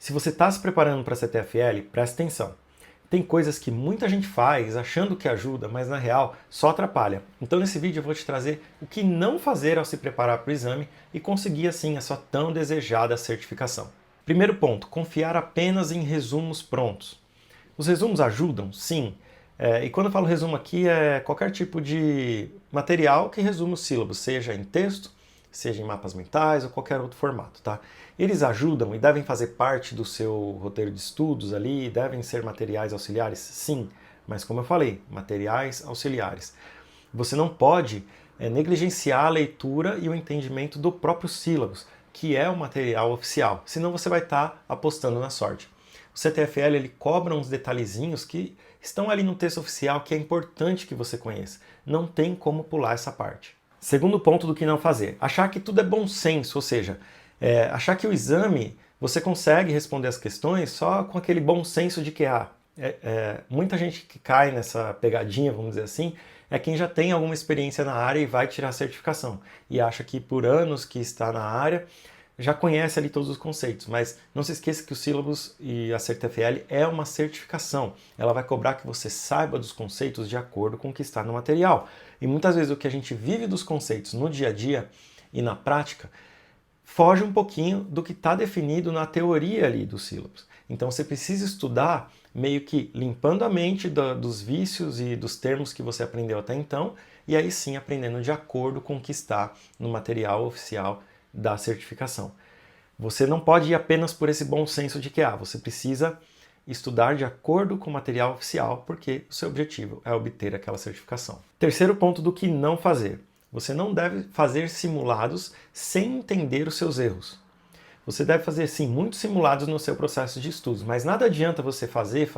Se você está se preparando para a CTFL, presta atenção. Tem coisas que muita gente faz achando que ajuda, mas na real só atrapalha. Então nesse vídeo eu vou te trazer o que não fazer ao se preparar para o exame e conseguir assim a sua tão desejada certificação. Primeiro ponto, confiar apenas em resumos prontos. Os resumos ajudam? Sim. E quando eu falo resumo aqui é qualquer tipo de material que resume os sílabos, seja em texto, seja em mapas mentais ou qualquer outro formato, tá? Eles ajudam e devem fazer parte do seu roteiro de estudos ali, devem ser materiais auxiliares? Sim, mas como eu falei, materiais auxiliares. Você não pode negligenciar a leitura e o entendimento do próprio sílabus, que é o material oficial, senão você vai estar apostando na sorte. O CTFL ele cobra uns detalhezinhos que estão ali no texto oficial que é importante que você conheça. Não tem como pular essa parte. Segundo ponto do que não fazer, achar que tudo é bom senso, ou seja, achar que o exame você consegue responder as questões só com aquele bom senso de que muita gente que cai nessa pegadinha, vamos dizer assim, é quem já tem alguma experiência na área e vai tirar a certificação e acha que por anos que está na área já conhece ali todos os conceitos, mas não se esqueça que o sílabus e a CTFL é uma certificação. Ela vai cobrar que você saiba dos conceitos de acordo com o que está no material. E muitas vezes o que a gente vive dos conceitos no dia a dia e na prática foge um pouquinho do que está definido na teoria ali do sílabus. Então você precisa estudar meio que limpando a mente dos vícios e dos termos que você aprendeu até então, e aí sim aprendendo de acordo com o que está no material oficial da certificação. Você não pode ir apenas por esse bom senso de que você precisa estudar de acordo com o material oficial, porque o seu objetivo é obter aquela certificação. Terceiro ponto do que não fazer. Você não deve fazer simulados sem entender os seus erros. Você deve fazer, sim, muitos simulados no seu processo de estudos, mas nada adianta você fazer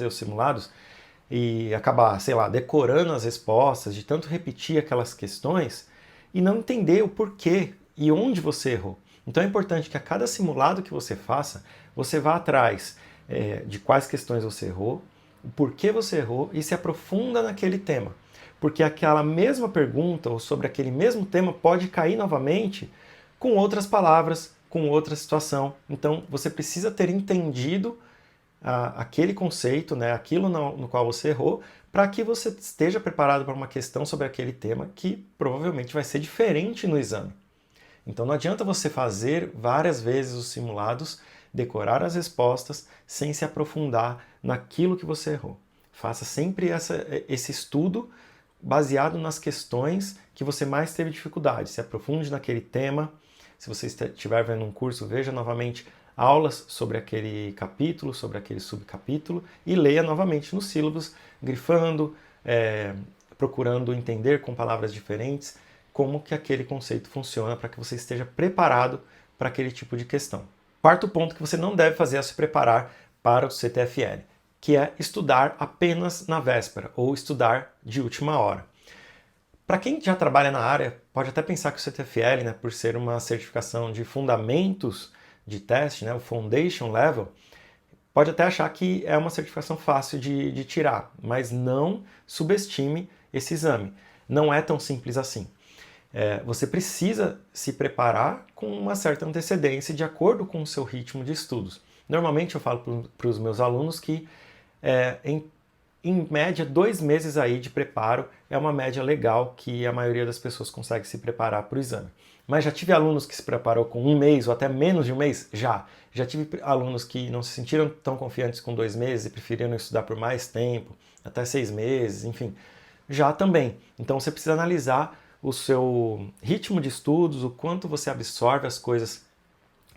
os simulados e acabar, sei lá, decorando as respostas, de tanto repetir aquelas questões e não entender o porquê e onde você errou. Então é importante que a cada simulado que você faça, você vá atrás de quais questões você errou, o porquê você errou e se aprofunda naquele tema. Porque aquela mesma pergunta ou sobre aquele mesmo tema pode cair novamente com outras palavras, com outra situação. Então você precisa ter entendido aquele conceito, né, aquilo no qual você errou, para que você esteja preparado para uma questão sobre aquele tema que provavelmente vai ser diferente no exame. Então não adianta você fazer várias vezes os simulados, decorar as respostas, sem se aprofundar naquilo que você errou. Faça sempre esse estudo baseado nas questões que você mais teve dificuldade. Se aprofunde naquele tema. Se você estiver vendo um curso, veja novamente aulas sobre aquele capítulo, sobre aquele subcapítulo e leia novamente nos sílabos, grifando, procurando entender com palavras diferentes como que aquele conceito funciona para que você esteja preparado para aquele tipo de questão. Quarto ponto que você não deve fazer é se preparar para o CTFL, que é estudar apenas na véspera ou estudar de última hora. Para quem já trabalha na área, pode até pensar que o CTFL, né, por ser uma certificação de fundamentos de teste, né, o Foundation Level, pode até achar que é uma certificação fácil de tirar, mas não subestime esse exame. Não é tão simples assim. Você precisa se preparar com uma certa antecedência de acordo com o seu ritmo de estudos. Normalmente eu falo para os meus alunos que em média 2 meses aí de preparo é uma média legal que a maioria das pessoas consegue se preparar para o exame. Mas já tive alunos que se preparou com 1 mês ou até menos de 1 mês? Já tive alunos que não se sentiram tão confiantes com 2 meses e preferiram estudar por mais tempo, até 6 meses, enfim. Já também. Então você precisa analisar o seu ritmo de estudos, o quanto você absorve as coisas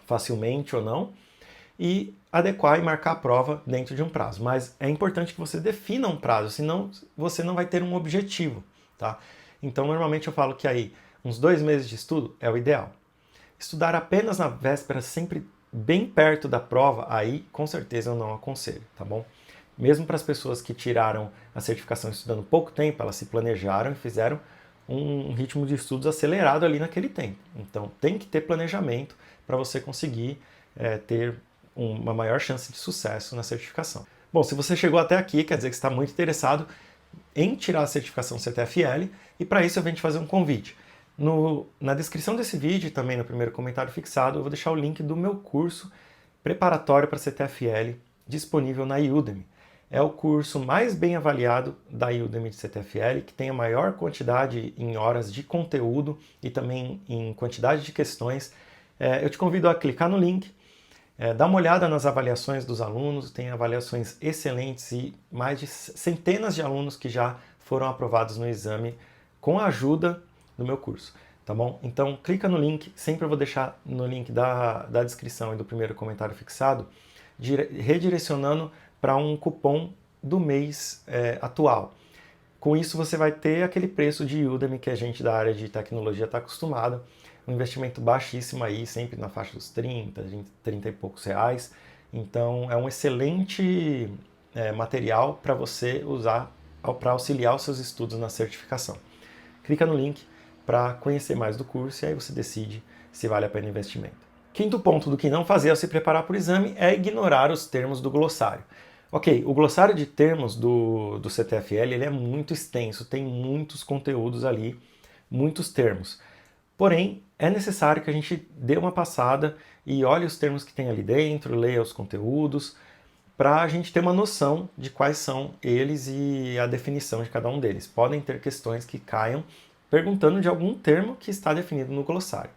facilmente ou não, e adequar e marcar a prova dentro de um prazo. Mas é importante que você defina um prazo, senão você não vai ter um objetivo, tá? Então, normalmente eu falo que aí uns 2 meses de estudo é o ideal. Estudar apenas na véspera, sempre bem perto da prova, aí com certeza eu não aconselho, tá bom? Mesmo para as pessoas que tiraram a certificação estudando pouco tempo, elas se planejaram e fizeram um ritmo de estudos acelerado ali naquele tempo. Então tem que ter planejamento para você conseguir ter uma maior chance de sucesso na certificação. Bom, se você chegou até aqui, quer dizer que você está muito interessado em tirar a certificação CTFL, e para isso eu venho te fazer um convite. Na descrição desse vídeo e também no primeiro comentário fixado, eu vou deixar o link do meu curso preparatório para CTFL disponível na Udemy. É o curso mais bem avaliado da Udemy de CTFL, que tem a maior quantidade em horas de conteúdo e também em quantidade de questões. Eu te convido a clicar no link, dar uma olhada nas avaliações dos alunos, tem avaliações excelentes e mais de centenas de alunos que já foram aprovados no exame com a ajuda do meu curso, tá bom? Então clica no link, sempre eu vou deixar no link da descrição e do primeiro comentário fixado, redirecionando para um cupom do mês atual. Com isso você vai ter aquele preço de Udemy que a gente da área de tecnologia está acostumado, um investimento baixíssimo aí, sempre na faixa dos 30 e poucos reais. Então é um excelente material para você usar para auxiliar os seus estudos na certificação. Clica no link para conhecer mais do curso e aí você decide se vale a pena o investimento. Quinto ponto do que não fazer ao se preparar para o exame é ignorar os termos do glossário. Ok, o glossário de termos do CTFL ele é muito extenso, tem muitos conteúdos ali, muitos termos. Porém, é necessário que a gente dê uma passada e olhe os termos que tem ali dentro, leia os conteúdos, para a gente ter uma noção de quais são eles e a definição de cada um deles. Podem ter questões que caiam perguntando de algum termo que está definido no glossário.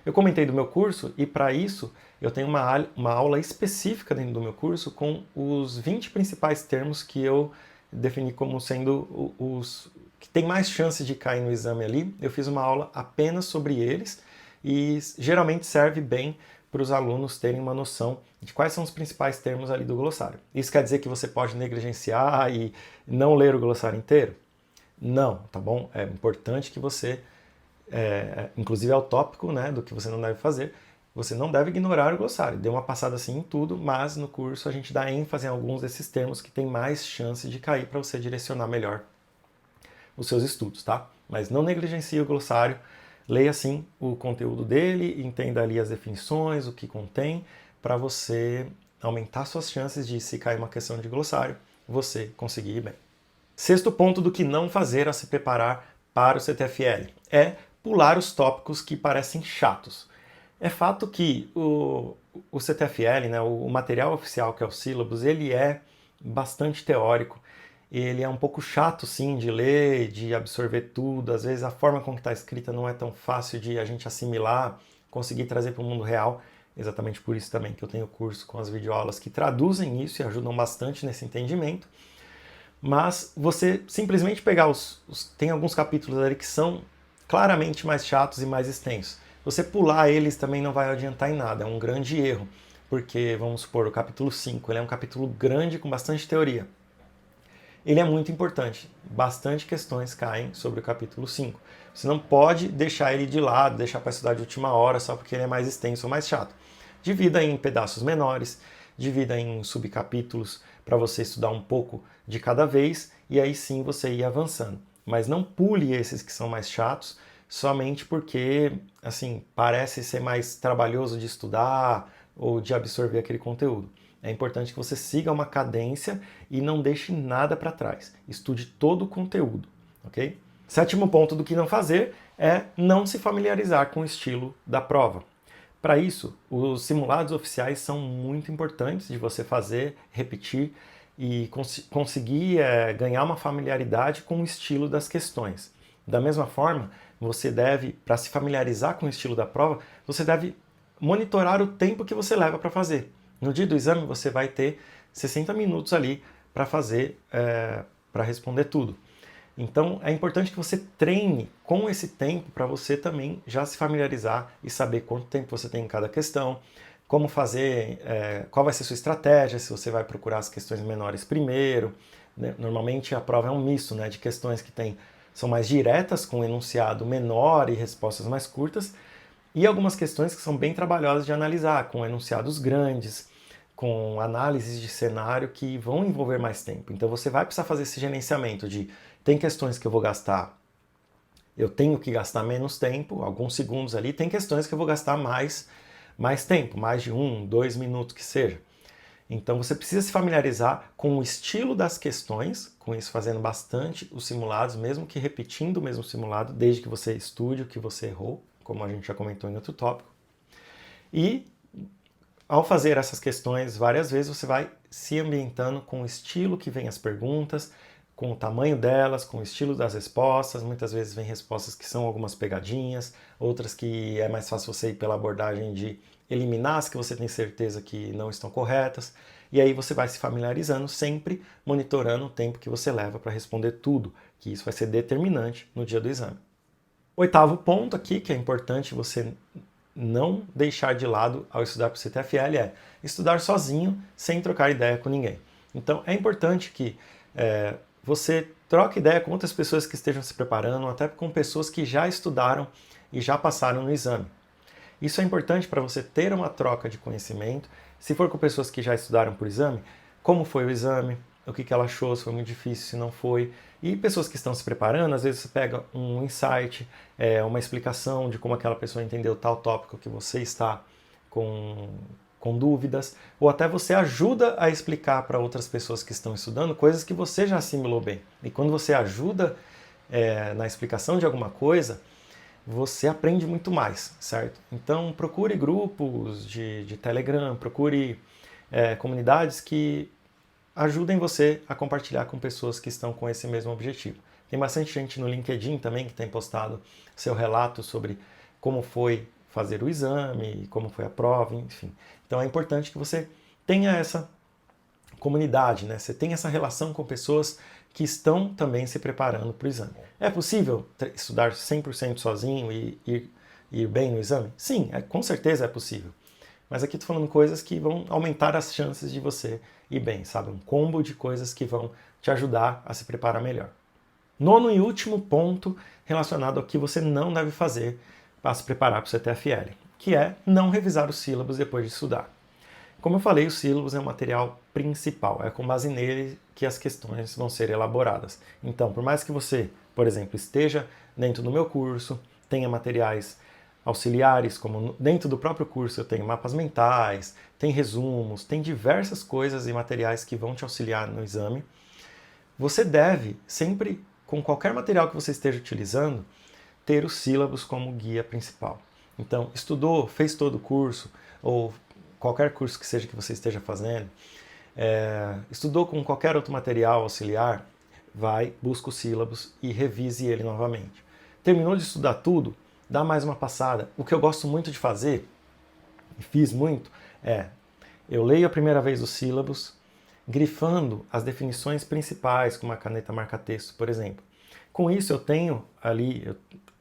Eu comentei do meu curso e para isso eu tenho uma aula específica dentro do meu curso com os 20 principais termos que eu defini como sendo os que tem mais chance de cair no exame ali. Eu fiz uma aula apenas sobre eles e geralmente serve bem para os alunos terem uma noção de quais são os principais termos ali do glossário. Isso quer dizer que você pode negligenciar e não ler o glossário inteiro? Não, tá bom? É importante que você, inclusive é o tópico, né, do que você não deve fazer, você não deve ignorar o glossário. Dê uma passada assim em tudo, mas no curso a gente dá ênfase em alguns desses termos que tem mais chance de cair para você direcionar melhor os seus estudos, tá? Mas não negligencie o glossário, leia sim o conteúdo dele, entenda ali as definições, o que contém, para você aumentar suas chances de, se cair uma questão de glossário, você conseguir ir bem. Sexto ponto do que não fazer ao se preparar para o CTFL é pular os tópicos que parecem chatos. É fato que o CTFL, né, o material oficial que é o Syllabus, ele é bastante teórico, ele é um pouco chato sim de ler, de absorver tudo, às vezes a forma como está escrita não é tão fácil de a gente assimilar, conseguir trazer para o mundo real, exatamente por isso também que eu tenho curso com as videoaulas que traduzem isso e ajudam bastante nesse entendimento. Mas você simplesmente pegar tem alguns capítulos ali que são claramente mais chatos e mais extensos. Você pular eles também não vai adiantar em nada, é um grande erro, porque vamos supor o capítulo 5, ele é um capítulo grande com bastante teoria. Ele é muito importante, bastante questões caem sobre o capítulo 5. Você não pode deixar ele de lado, deixar para estudar de última hora só porque ele é mais extenso ou mais chato. Divida em pedaços menores, divida em subcapítulos para você estudar um pouco de cada vez e aí sim você ir avançando. Mas não pule esses que são mais chatos somente porque, assim, parece ser mais trabalhoso de estudar ou de absorver aquele conteúdo. É importante que você siga uma cadência e não deixe nada para trás. Estude todo o conteúdo, ok? Sétimo ponto do que não fazer é não se familiarizar com o estilo da prova. Para isso, os simulados oficiais são muito importantes de você fazer, repetir e conseguir ganhar uma familiaridade com o estilo das questões. Da mesma forma, você deve, para se familiarizar com o estilo da prova, você deve monitorar o tempo que você leva para fazer. No dia do exame você vai ter 60 minutos ali para fazer, para responder tudo. Então é importante que você treine com esse tempo para você também já se familiarizar e saber quanto tempo você tem em cada questão, como fazer, qual vai ser a sua estratégia, se você vai procurar as questões menores primeiro. Né? Normalmente a prova é um misto, né, de questões que são mais diretas, com enunciado menor e respostas mais curtas, e algumas questões que são bem trabalhosas de analisar, com enunciados grandes, com análises de cenário que vão envolver mais tempo. Então você vai precisar fazer esse gerenciamento de tem questões que eu tenho que gastar menos tempo, alguns segundos ali, tem questões que eu vou gastar mais tempo, mais de 1, 2 minutos que seja. Então você precisa se familiarizar com o estilo das questões, com isso fazendo bastante os simulados, mesmo que repetindo o mesmo simulado, desde que você estude o que você errou, como a gente já comentou em outro tópico. E ao fazer essas questões várias vezes, você vai se ambientando com o estilo que vem as perguntas, com o tamanho delas, com o estilo das respostas. Muitas vezes vem respostas que são algumas pegadinhas, outras que é mais fácil você ir pela abordagem de eliminar as que você tem certeza que não estão corretas. E aí você vai se familiarizando, sempre monitorando o tempo que você leva para responder tudo, que isso vai ser determinante no dia do exame. Oitavo ponto aqui, que é importante você não deixar de lado ao estudar para o CTFL, é estudar sozinho, sem trocar ideia com ninguém. Então é importante que você troque ideia com outras pessoas que estejam se preparando, até com pessoas que já estudaram e já passaram no exame. Isso é importante para você ter uma troca de conhecimento. Se for com pessoas que já estudaram por exame, como foi o exame, o que ela achou, se foi muito difícil, se não foi. E pessoas que estão se preparando, às vezes você pega um insight, uma explicação de como aquela pessoa entendeu tal tópico que você está com dúvidas, ou até você ajuda a explicar para outras pessoas que estão estudando coisas que você já assimilou bem. E quando você ajuda na explicação de alguma coisa, você aprende muito mais, certo? Então procure grupos de Telegram, procure comunidades que ajudem você a compartilhar com pessoas que estão com esse mesmo objetivo. Tem bastante gente no LinkedIn também que tem postado seu relato sobre como foi fazer o exame, como foi a prova, enfim. Então é importante que você tenha essa comunidade, né? Você tenha essa relação com pessoas que estão também se preparando para o exame. É possível estudar 100% sozinho e ir bem no exame? Sim, com certeza é possível. Mas aqui estou falando coisas que vão aumentar as chances de você ir bem, sabe? Um combo de coisas que vão te ajudar a se preparar melhor. Nono e último ponto relacionado ao que você não deve fazer para se preparar para o CTFL, que é não revisar os sílabos depois de estudar. Como eu falei, o sílabus é o material principal, é com base nele que as questões vão ser elaboradas. Então, por mais que você, por exemplo, esteja dentro do meu curso, tenha materiais auxiliares, como dentro do próprio curso eu tenho mapas mentais, tem resumos, tem diversas coisas e materiais que vão te auxiliar no exame, você deve sempre, com qualquer material que você esteja utilizando, ter os sílabos como guia principal. Então, estudou, fez todo o curso, ou qualquer curso que seja que você esteja fazendo, estudou com qualquer outro material auxiliar, vai, busca os sílabos e revise ele novamente. Terminou de estudar tudo, dá mais uma passada. O que eu gosto muito de fazer, e fiz muito, eu leio a primeira vez os sílabos, grifando as definições principais com uma caneta marca-texto, por exemplo. Com isso eu tenho ali,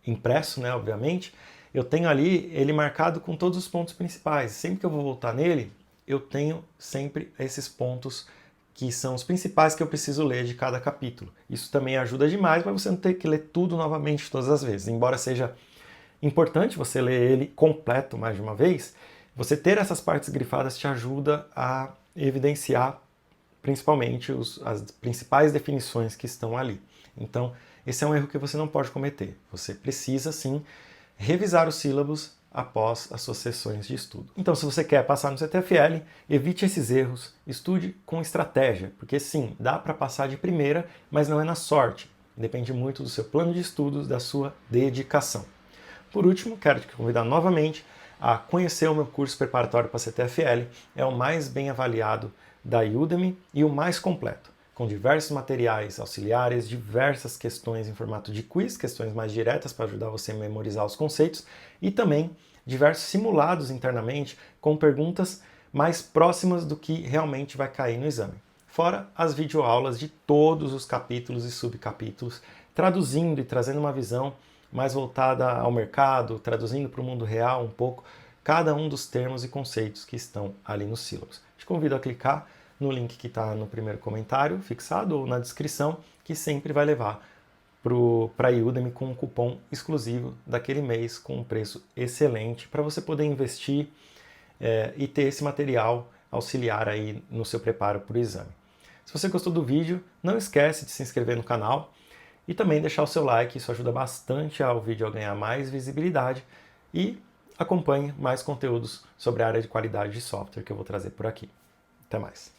impresso, né, obviamente, eu tenho ali ele marcado com todos os pontos principais. Sempre que eu vou voltar nele, eu tenho sempre esses pontos que são os principais que eu preciso ler de cada capítulo. Isso também ajuda demais para você não ter que ler tudo novamente todas as vezes. Embora seja importante você ler ele completo mais de uma vez, você ter essas partes grifadas te ajuda a evidenciar principalmente as principais definições que estão ali. Então, esse é um erro que você não pode cometer. Você precisa, sim, revisar os sílabos após as suas sessões de estudo. Então, se você quer passar no CTFL, evite esses erros, estude com estratégia, porque sim, dá para passar de primeira, mas não é na sorte. Depende muito do seu plano de estudos, da sua dedicação. Por último, quero te convidar novamente a conhecer o meu curso preparatório para CTFL. É o mais bem avaliado da Udemy e o mais completo, com diversos materiais auxiliares, diversas questões em formato de quiz, questões mais diretas para ajudar você a memorizar os conceitos, e também diversos simulados internamente com perguntas mais próximas do que realmente vai cair no exame. Fora as videoaulas de todos os capítulos e subcapítulos, traduzindo e trazendo uma visão mais voltada ao mercado, traduzindo para o mundo real um pouco cada um dos termos e conceitos que estão ali nos sílabos. Te convido a clicar no link que está no primeiro comentário fixado ou na descrição, que sempre vai levar para a Udemy com um cupom exclusivo daquele mês com um preço excelente para você poder investir e ter esse material auxiliar aí no seu preparo para o exame. Se você gostou do vídeo, não esquece de se inscrever no canal e também deixar o seu like, isso ajuda bastante ao vídeo a ganhar mais visibilidade, e acompanhe mais conteúdos sobre a área de qualidade de software que eu vou trazer por aqui. Até mais!